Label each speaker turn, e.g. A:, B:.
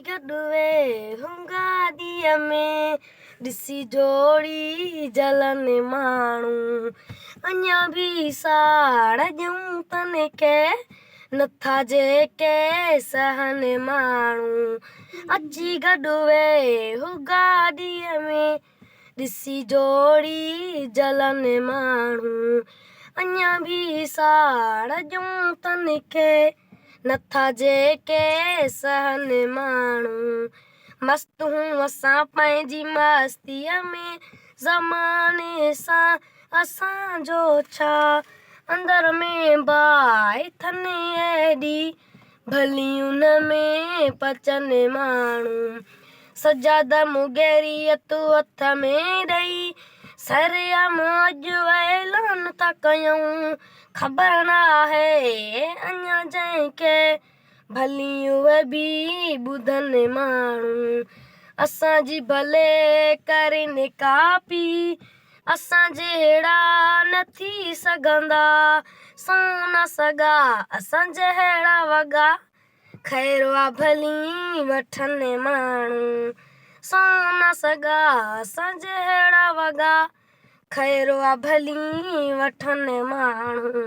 A: गॾुवे हुंगा ॾींहं में ॾिसी जोड़ी जलन माण्हू अञा बि साड़ ॾियूं तनखे नथा जेके सहन माण्हू अची गॾुवे हुंगा ॾींहं में ॾिसी जोड़ी जलन माण्हू अञा बि साड़ ॾियूं तनखे नथा जेके सहन माण्हू मस्त हूं असां पंहिंजी मस्तीअ में ज़माने सां असांजो छा अंदर में बाहि थने एॾी भली उन में पचन माण्हू सजाद मुगेरी तूं हथ में ॾेई सरियम अॼु ऐलान था कयूं ख़बर न आहे अञा जंहिंखे भली उहे बि ॿुधनि माण्हू असांजी भले करिन कापी असां जहिड़ा न थी सघंदा सोन सॻा असां जहिड़ा वॻा ख़ैर आहे भली वठनि माण्हू सोन सॻा असां जहिड़ा वॻा ख़ैर आहे भली वठनि माण्हू।